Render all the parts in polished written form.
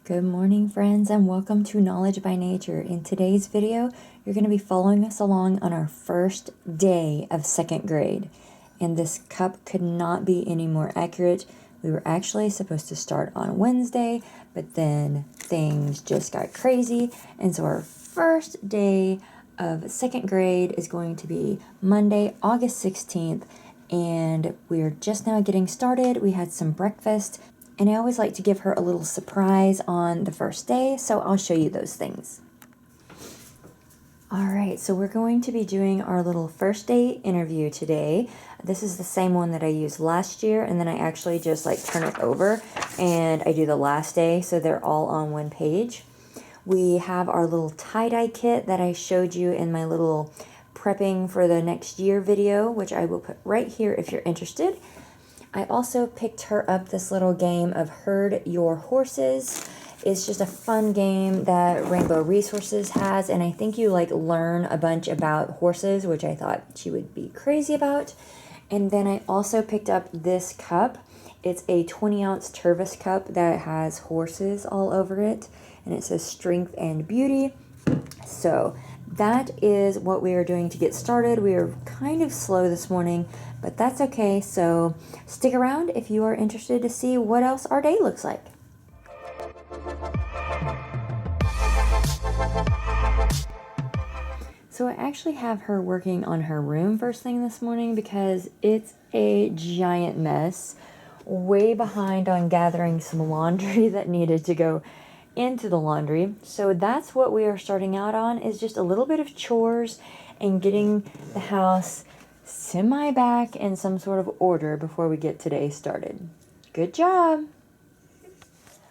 Good morning, friends, and welcome to Knowledge by Nature. In today's video, you're going to be following us along on our first day of second grade. And this cup could not be any more accurate. We were actually supposed to start on Wednesday, but then things just got crazy. And so our first day of second grade is going to be Monday, August 16th. And we're just now getting started. We had some breakfast. And I always like to give her a little surprise on the first day, so I'll show you those things. All right, so we're going to be doing our little first day interview today. This is the same one that I used last year, and then I actually just turn it over and I do the last day, so they're all on one page. We have our little tie-dye kit that I showed you in my little prepping for the next year video, which I will put right here if you're interested. I also picked her up this little game of Herd Your Horses. It's just a fun game that Rainbow Resources has, and I think you learn a bunch about horses, which I thought she would be crazy about. And then I also picked up this cup. It's a 20-ounce Tervis cup that has horses all over it, and it says Strength and Beauty. So that is what we are doing to get started. We are kind of slow this morning, but that's okay. So stick around if you are interested to see what else our day looks like. So I actually have her working on her room first thing this morning because it's a giant mess. Way behind on gathering some laundry that needed to go into the laundry. So that's what we are starting out on, is just a little bit of chores and getting the house semi back in some sort of order before we get today started. Good job.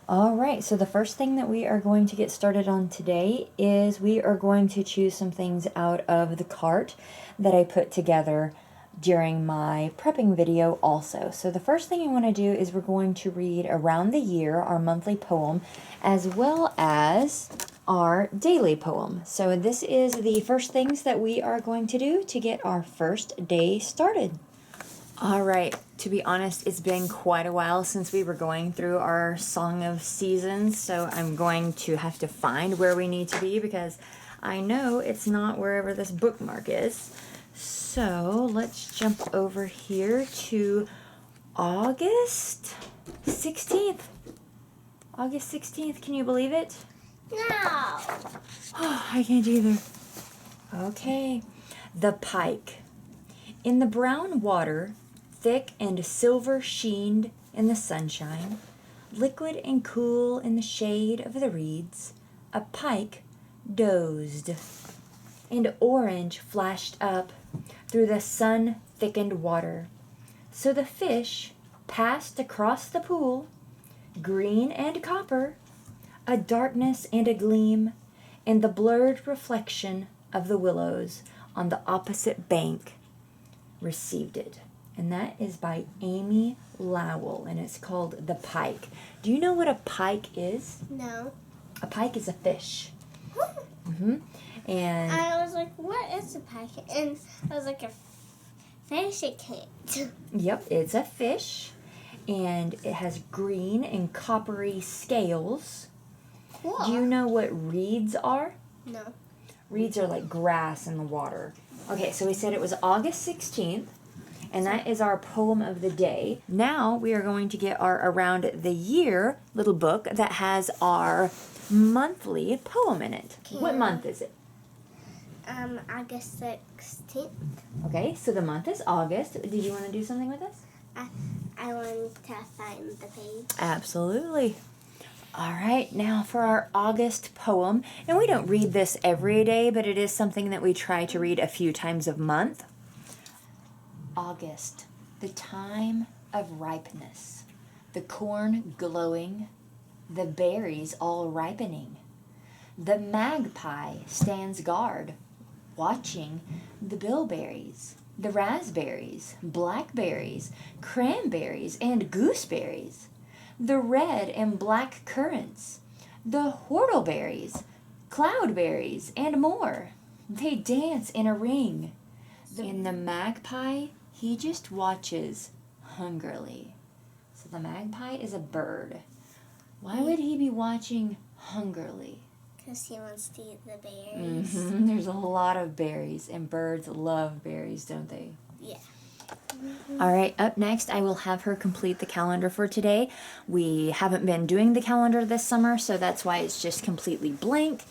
All right, so the first thing that we are going to get started on today is we are going to choose some things out of the cart that I put together during my prepping video also. So the first thing I want to do is we're going to read Around the Year, our monthly poem, as well as our daily poem. So this is the first things that we are going to do to get our first day started. All right, to be honest, it's been quite a while since we were going through our Song of Seasons, so I'm going to have to find where we need to be because I know it's not wherever this bookmark is. So let's jump over here to August 16th. August 16th, can you believe it? No. Oh, I can't either. Okay. The pike. In the brown water, thick and silver sheened in the sunshine, liquid and cool in the shade of the reeds, a pike dozed, and orange flashed up through the sun-thickened water. So the fish passed across the pool, green and copper, a darkness and a gleam, and the blurred reflection of the willows on the opposite bank received it. And that is by Amy Lowell, and it's called The Pike. Do you know what a pike is? No. A pike is a fish. Mm-hmm. And I was like, what is a pike? And I was like, a fish it can't. Yep, it's a fish, and it has green and coppery scales. Cool. Do you know what reeds are? No. Reeds are like grass in the water. Okay, so we said it was August 16th, and that is our poem of the day. Now we are going to get our Around the Year little book that has our monthly poem in it. Okay. What month is it? August 16th. Okay, so the month is August. Did you want to do something with us? I want to find the page. Absolutely. All right, now for our August poem. And we don't read this every day, but it is something that we try to read a few times a month. August, the time of ripeness, the corn glowing, the berries all ripening. The magpie stands guard, watching the bilberries, the raspberries, blackberries, cranberries, and gooseberries, the red and black currants, the whortleberries, cloudberries, and more. They dance in a ring. And the magpie, he just watches hungrily. So the magpie is a bird. Why would he be watching hungrily? Because he wants to eat the berries. There's a lot of berries, and birds love berries, don't they? Yeah. All right, up next, I will have her complete the calendar for today. We haven't been doing the calendar this summer, so that's why it's just completely blank.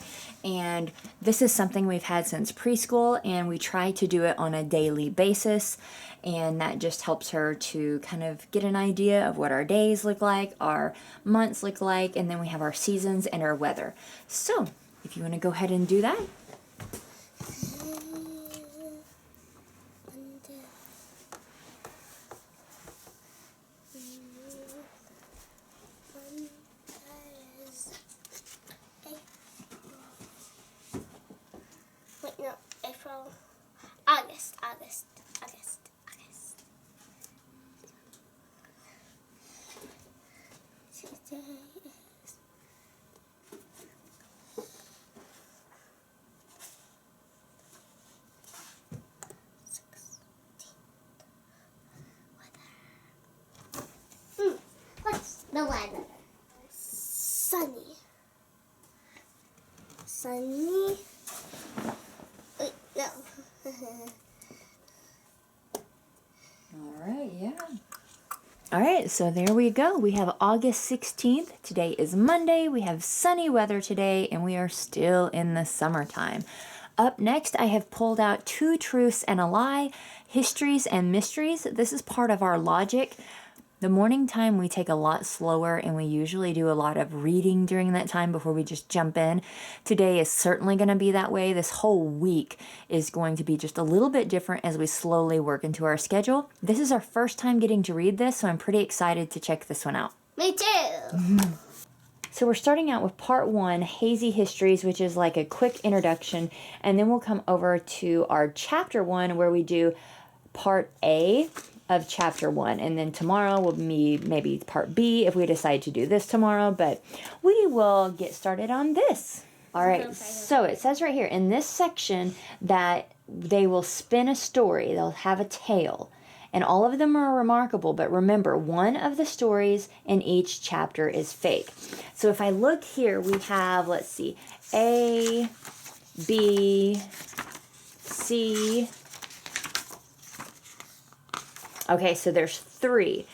And this is something we've had since preschool, and we try to do it on a daily basis. And that just helps her to kind of get an idea of what our days look like, our months look like, and then we have our seasons and our weather. So, if you want to go ahead and do that. Wait, no, April, August. Today is what's the weather? Sunny. Wait, no. All right, yeah. All right, so there we go. We have August 16th. Today is Monday. We have sunny weather today, and we are still in the summertime. Up next, I have pulled out 2 truths and a lie, histories and mysteries. This is part of our logic. The morning time we take a lot slower, and we usually do a lot of reading during that time before we just jump in. Today is certainly going to be that way. This whole week is going to be just a little bit different as we slowly work into our schedule. This is our first time getting to read this, so I'm pretty excited to check this one out. Me too. So we're starting out with part 1, Hazy Histories, which is like a quick introduction, and then we'll come over to our chapter 1 where we do part A of chapter 1, and then tomorrow will be maybe part B if we decide to do this tomorrow, but we will get started on this. All right, so it says right here in this section that they will spin a story, they'll have a tale, and all of them are remarkable, but remember, one of the stories in each chapter is fake. So if I look here, we have, let's see, A, B, C. Okay, so there's three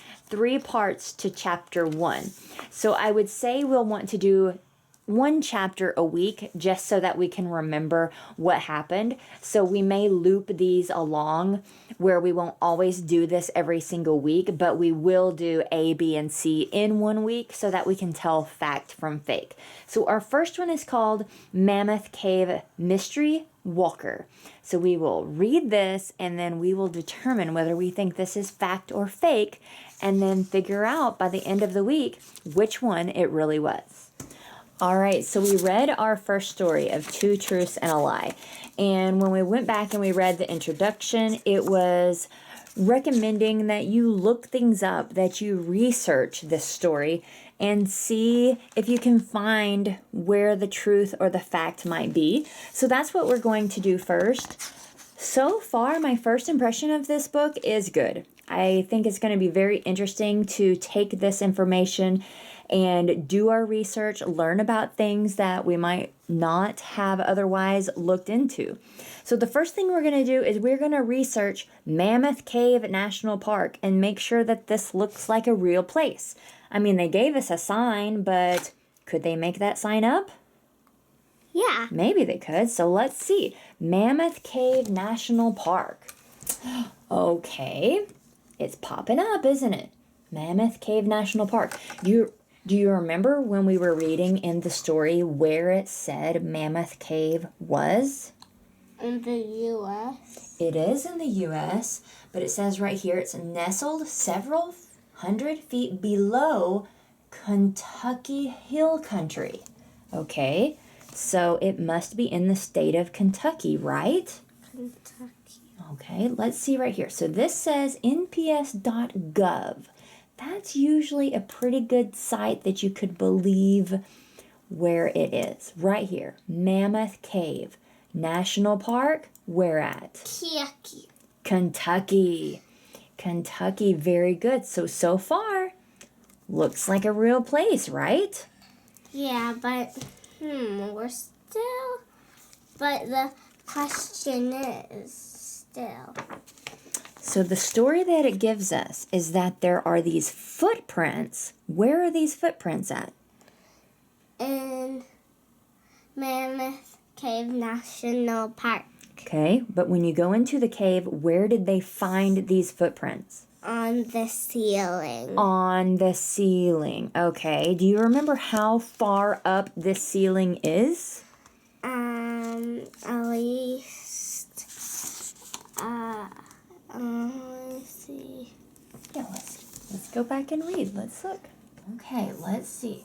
parts to chapter 1. So I would say we'll want to do 1 chapter a week just so that we can remember what happened. So we may loop these along where we won't always do this every single week, but we will do A, B, and C in 1 week so that we can tell fact from fake. So our first one is called Mammoth Cave Mystery Walker. So we will read this and then we will determine whether we think this is fact or fake and then figure out by the end of the week which one it really was. All right, so we read our first story of 2 truths and a lie. And when we went back and we read the introduction, it was recommending that you look things up, that you research this story and see if you can find where the truth or the fact might be. So that's what we're going to do first. So far, my first impression of this book is good. I think it's going to be very interesting to take this information and do our research, learn about things that we might not have otherwise looked into. So the first thing we're going to do is we're going to research Mammoth Cave National Park and make sure that this looks like a real place. I mean, they gave us a sign, but could they make that sign up? Yeah. Maybe they could. So let's see. Mammoth Cave National Park. Okay. It's popping up, isn't it? Mammoth Cave National Park. Do you remember when we were reading in the story where it said Mammoth Cave was? In the U.S. It is in the U.S., but it says right here it's nestled several hundred feet below Kentucky Hill Country. Okay, so it must be in the state of Kentucky, right? Kentucky. Okay, let's see right here. So this says nps.gov. That's usually a pretty good site that you could believe where it is. Right here, Mammoth Cave National Park. Where at? Kentucky. Kentucky, very good. So far, Looks like a real place, right? Yeah, but we're still. But the question is still. So the story that it gives us is that there are these footprints. Where are these footprints at? In Mammoth Cave National Park. Okay, but when you go into the cave, where did they find these footprints? On the ceiling. On the ceiling. Okay, do you remember how far up this ceiling is? At least, let's see. Yeah, let's go back and read. Let's look. Okay, let's see.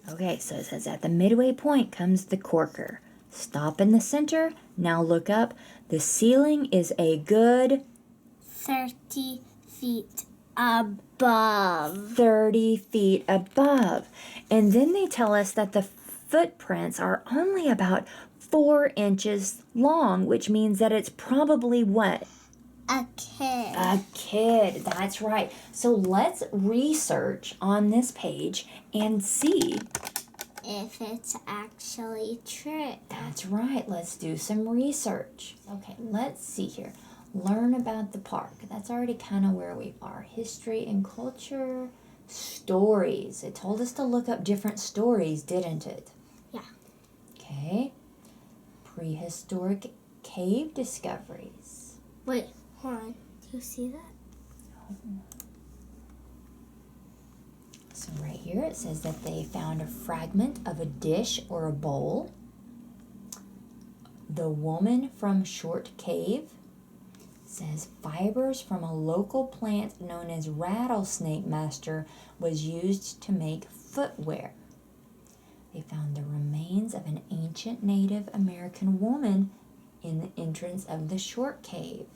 Okay, so it says at the midway point comes the corker. Stop in the center. Now look up. The ceiling is a good 30 feet above. 30 feet above. And then they tell us that the footprints are only about 4 inches long, which means that it's probably what? A kid. A kid, that's right. So let's research on this page and see If it's actually true. That's right. Let's do some research. Okay, let's see here. Learn about the park. That's already kind of where we are. History and culture. Stories. It told us to look up different stories, didn't it? Yeah. Okay. Prehistoric cave discoveries. Wait, hold on. Do you see that? So right here it says that they found a fragment of a dish or a bowl. The woman from Short Cave says fibers from a local plant known as rattlesnake master was used to make footwear. They found the remains of an ancient Native American woman in the entrance of the Short Cave.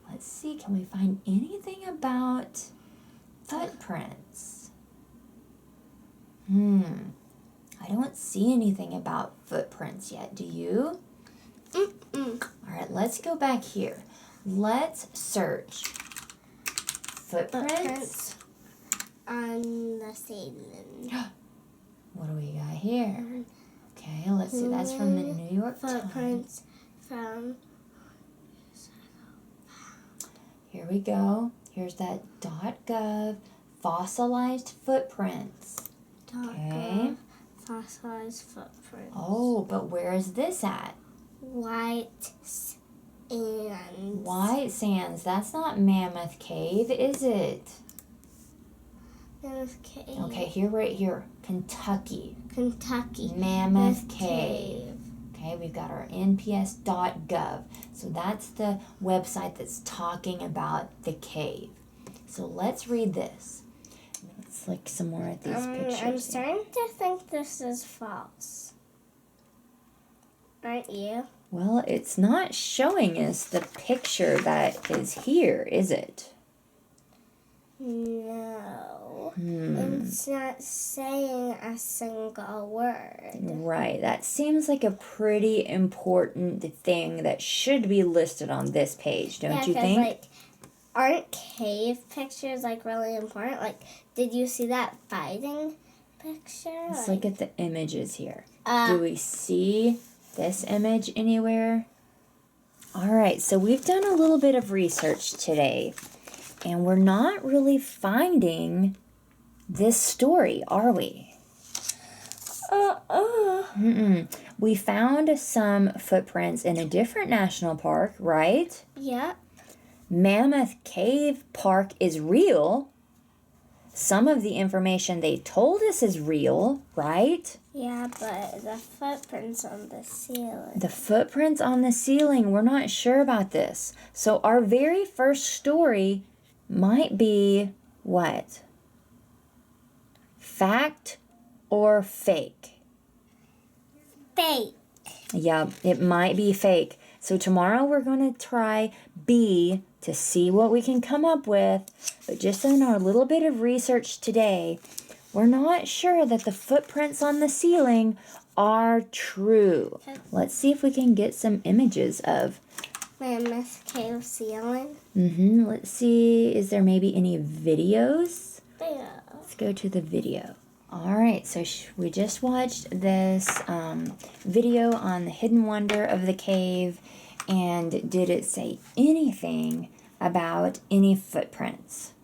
Let's see, can we find anything about footprints? I don't see anything about footprints yet. Do you? Mm-mm. All right, let's go back here. Let's search footprints. On the ceiling. What do we got here? Okay, let's see. That's from the New York Times. Footprints from. Here we go. Here's that .gov fossilized footprints. Okay. Fossilized footprints. Oh, but where is this at? White sands. White Sands. That's not Mammoth Cave, is it? Mammoth Cave. Okay, here, right here. Kentucky. Kentucky. Mammoth Cave. Okay, we've got our nps.gov. So that's the website that's talking about the cave. So let's read this. Let's look some more at these pictures. I'm starting to think this is false. Aren't you? Well, it's not showing us the picture that is here, is it? No. It's not saying a single word. Right. That seems like a pretty important thing that should be listed on this page, don't you think? Like, aren't cave pictures like really important? Like, did you see that fighting picture? Let's look at the images here. Do we see this image anywhere? All right, so we've done a little bit of research today, and we're not really finding this story, are we? We found some footprints in a different national park, right? Yeah. Mammoth Cave Park is real. Some of the information they told us is real, right? Yeah, but the footprints on the ceiling. The footprints on the ceiling, we're not sure about this. So our very first story might be what? Fact or fake? Fake. Yeah, it might be fake. So tomorrow we're going to try B to see what we can come up with. But just in our little bit of research today, we're not sure that the footprints on the ceiling are true. Let's see if we can get some images of Mammoth cave ceiling. Let's see. Is there maybe any videos? Yeah. Let's go to the video. All right, so we just watched this video on the hidden wonder of the cave, and did it say anything about any footprints?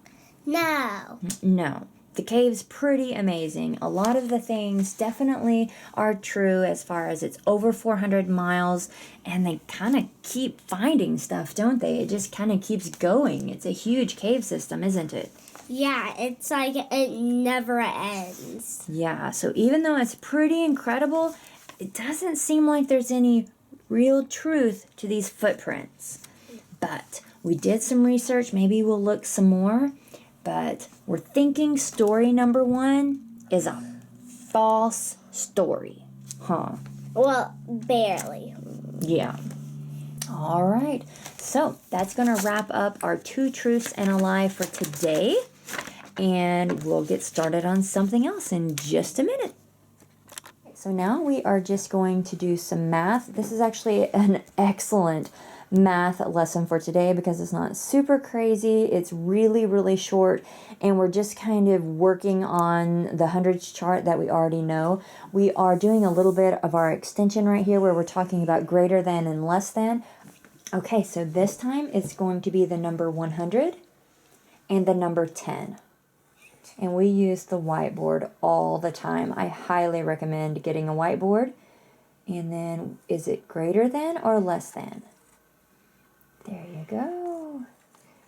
No. No. The cave's pretty amazing. A lot of the things definitely are true as far as it's over 400 miles, and they kind of keep finding stuff, don't they? It just kind of keeps going. It's a huge cave system, isn't it? Yeah, it's like it never ends. Yeah, so even though it's pretty incredible, it doesn't seem like there's any real truth to these footprints. But we did some research. Maybe we'll look some more. But we're thinking story number 1 is a false story. Huh? Well, barely. Yeah. All right. So that's going to wrap up our 2 truths and a lie for today. And we'll get started on something else in just a minute. So now we are just going to do some math. This is actually an excellent math lesson for today because it's not super crazy. It's really, really short, and we're just kind of working on the hundreds chart that we already know. We are doing a little bit of our extension right here where we're talking about greater than and less than. Okay, so this time it's going to be the number 100 and the number 10. And we use the whiteboard all the time. I highly recommend getting a whiteboard. And then, is it greater than or less than? There you go.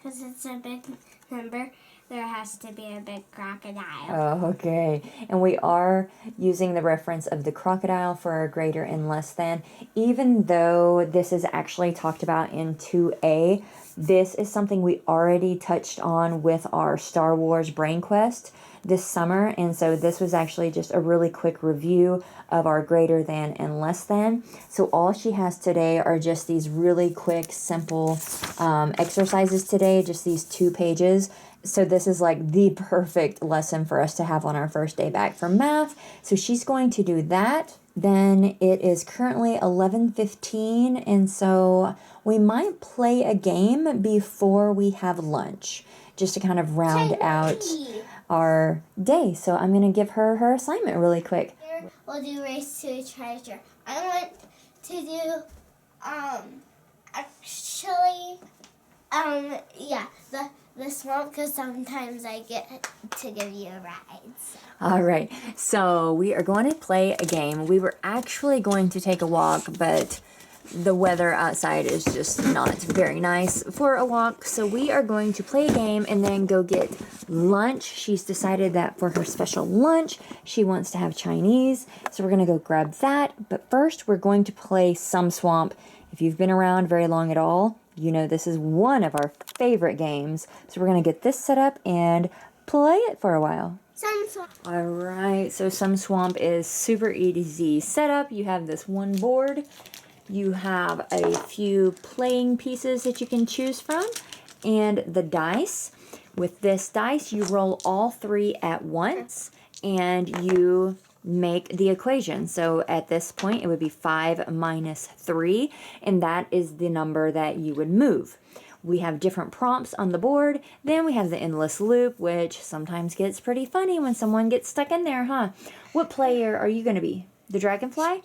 Because it's a big number, there has to be a big crocodile. Oh, okay. And we are using the reference of the crocodile for our greater and less than. Even though this is actually talked about in 2A, this is something we already touched on with our Star Wars Brain Quest this summer. And so this was actually just a really quick review of our greater than and less than. So all she has today are just these really quick, simple exercises today, just these 2 pages. So this is like the perfect lesson for us to have on our first day back from math. So she's going to do that. Then it is currently 11:15, and so we might play a game before we have lunch, just to kind of round out our day. So I'm going to give her her assignment really quick. We'll do race to treasure. I want to do, the swamp, because sometimes I get to give you a ride. So. All right, so we are going to play a game. We were actually going to take a walk, but the weather outside is just not very nice for a walk. So we are going to play a game and then go get lunch. She's decided that for her special lunch, she wants to have Chinese. So we're going to go grab that. But first, we're going to play Some Swamp. If you've been around very long at all, you know this is one of our favorite games. So we're going to get this set up and play it for a while. Some swamp. All right, so Some Swamp is super easy setup. You have this one board. You have a few playing pieces that you can choose from, and the dice. With this dice, you roll all 3 at once, and you make the equation. So at this point, it would be 5 minus 3, and that is the number that you would move. We have different prompts on the board. Then we have the endless loop, which sometimes gets pretty funny when someone gets stuck in there, huh? What player are you going to be? The dragonfly?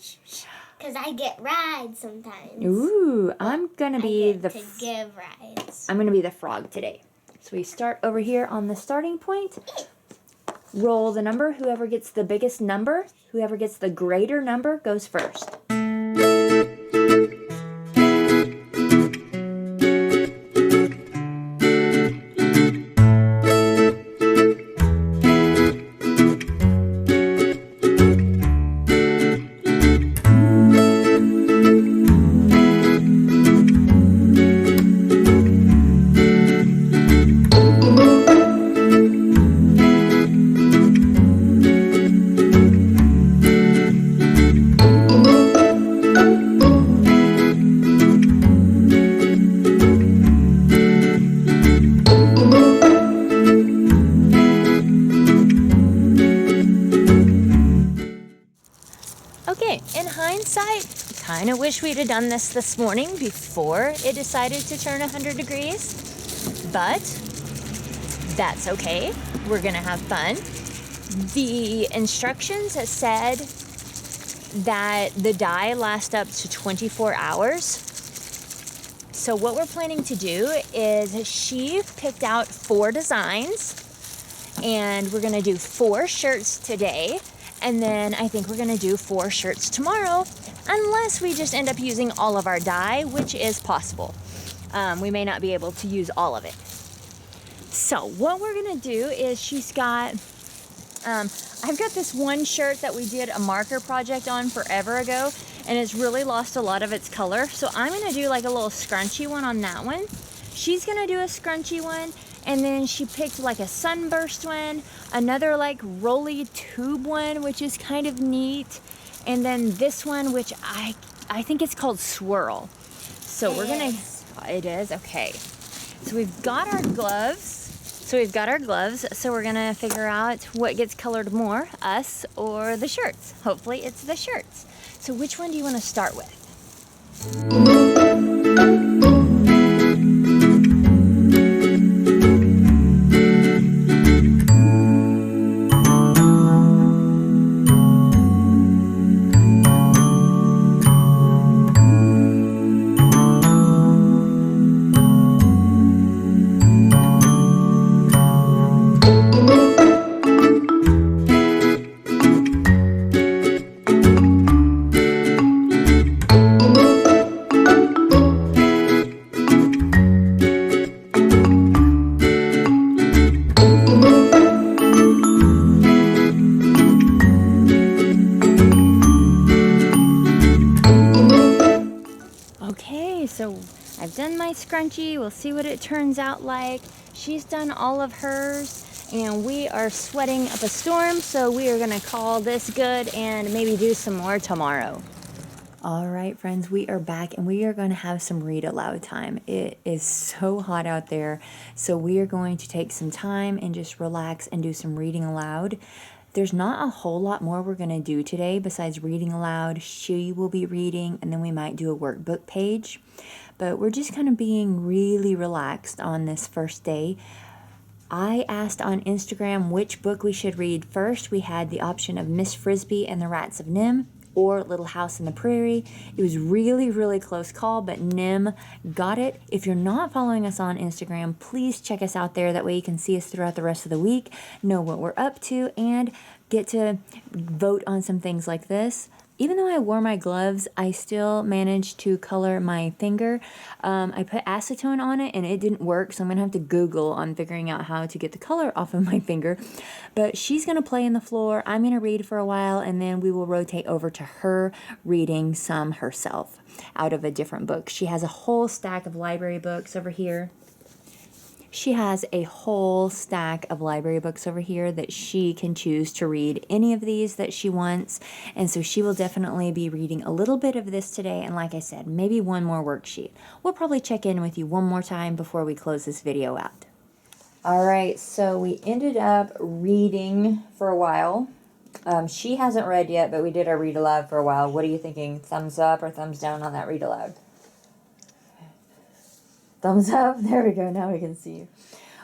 Because I get rides sometimes. Ooh, I'm going to be to give rides. I'm going to be the frog today. So we start over here on the starting point. Roll the number. Whoever gets the biggest number, whoever gets the greater number goes first. Okay, in hindsight, kind of wish we'd have done this morning before it decided to turn 100 degrees, but that's okay. We're going to have fun. The instructions said that the dye lasts up to 24 hours. So what we're planning to do is she picked out 4 designs, and we're going to do 4 shirts today, and then I think we're going to do 4 shirts tomorrow, unless we just end up using all of our dye, which is possible. We may not be able to use all of it. So what we're going to do is she's got, I've got this one shirt that we did a marker project on forever ago, and it's really lost a lot of its color. So I'm going to do like a little scrunchy one on that one. She's going to do a scrunchy one, and then she picked like a sunburst one, another like rolly tube one, which is kind of neat, and then this one, which I think it's called swirl. So we're going to, it is? Okay. So we've got our gloves. So we're going to figure out what gets colored more, us or the shirts. Hopefully it's the shirts. So which one do you want to start with? So I've done my scrunchie. We'll see what it turns out like. She's done all of hers, and we are sweating up a storm, so we are gonna call this good and maybe do some more tomorrow. All right, friends, we are back, and we are going to have some read aloud time. It is so hot out there, so we are going to take some time and just relax and do some reading aloud. There's not a whole lot more we're going to do today besides reading aloud. She will be reading, and then we might do a workbook page. But we're just kind of being really relaxed on this first day. I asked on Instagram which book we should read first. We had the option of Miss Frisbee and the Rats of Nim or Little House in the Prairie. It was really, really close call, but Nim got it. If you're not following us on Instagram, please check us out there. That way you can see us throughout the rest of the week, know what we're up to, and get to vote on some things like this. Even though I wore my gloves, I still managed to color my finger. I put acetone on it and it didn't work, so I'm going to have to Google on figuring out how to get the color off of my finger. But she's going to play in the floor. I'm going to read for a while, and then we will rotate over to her reading some herself out of a different book. She has a whole stack of library books over here. She has a whole stack of library books over here that she can choose to read any of these that she wants. And so she will definitely be reading a little bit of this today. And like I said, maybe one more worksheet. We'll probably check in with you one more time before we close this video out. All right, so we ended up reading for a while. She hasn't read yet, but we did our read aloud for a while. What are you thinking? Thumbs up or thumbs down on that read aloud? Thumbs up. There we go. Now we can see you.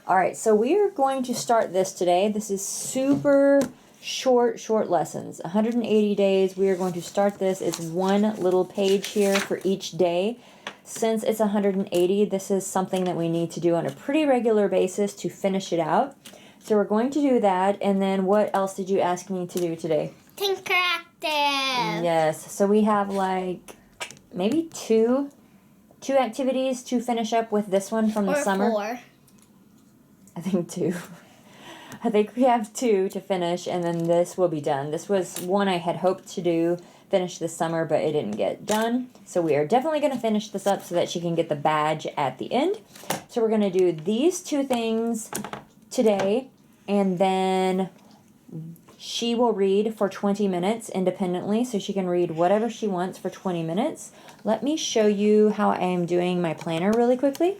All right, so we are going to start this today. This is super short lessons. 180 days. We are going to start this. It's one little page here for each day. Since it's 180, this is something that we need to do on a pretty regular basis to finish it out. So we're going to do that. And then what else did you ask me to do today? Interactive. Yes. So we have like maybe two activities to finish up with this one from the summer. 4. I think 2. I think we have 2 to finish, and then this will be done. This was one I had hoped to finish this summer, but it didn't get done. So we are definitely going to finish this up so that she can get the badge at the end. So we're going to do these 2 things today, and then she will read for 20 minutes independently, so she can read whatever she wants for 20 minutes. Let me show you how I am doing my planner really quickly.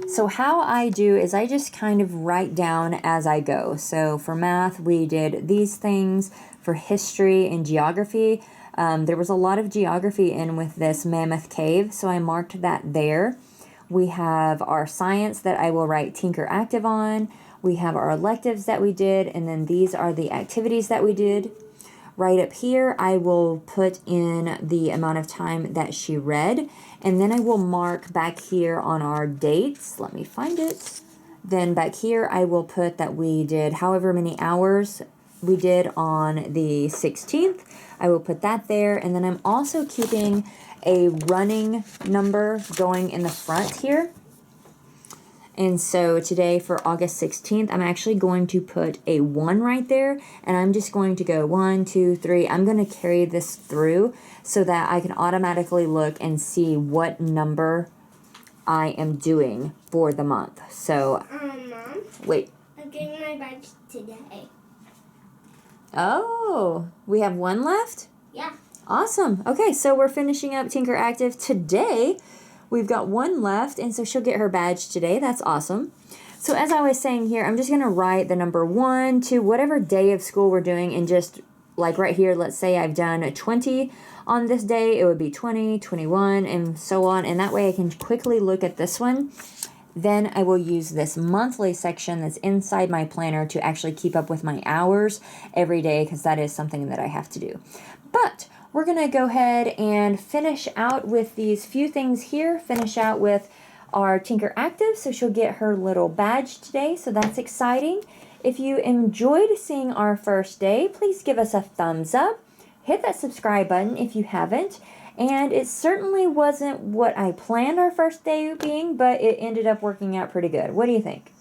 So how I do is I just kind of write down as I go. So for math, we did these things. For history and geography, There was a lot of geography in with this Mammoth Cave, so I marked that there. We have our science that I will write Tinker Active on. We have our electives that we did, and then these are the activities that we did. Right up here, I will put in the amount of time that she read, and then I will mark back here on our dates. Let me find it. Then back here, I will put that we did however many hours we did on the 16th. I will put that there, and then I'm also keeping a running number going in the front here. And so today for August 16th, I'm actually going to put a 1 right there, and I'm just going to go 1, 2, 3. I'm going to carry this through so that I can automatically look and see what number I am doing for the month. So, Mom, wait. I'm getting my badge today. Oh, we have 1 left? Yeah. Awesome. Okay, so we're finishing up Tinker Active today. We've got 1 left, and so she'll get her badge today. That's awesome. So as I was saying here, I'm just going to write the number 1 to whatever day of school we're doing, and just like right here, let's say I've done 20 on this day. It would be 20, 21, and so on, and that way I can quickly look at this one. Then I will use this monthly section that's inside my planner to actually keep up with my hours every day, because that is something that I have to do. But we're going to go ahead and finish out with these few things here. Finish out with our Tinker Active, so she'll get her little badge today, so that's exciting. If you enjoyed seeing our first day, please give us a thumbs up. Hit that subscribe button if you haven't. And it certainly wasn't what I planned our first day being, but it ended up working out pretty good. What do you think?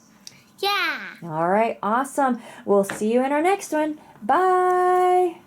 Yeah. All right, awesome. We'll see you in our next one. Bye.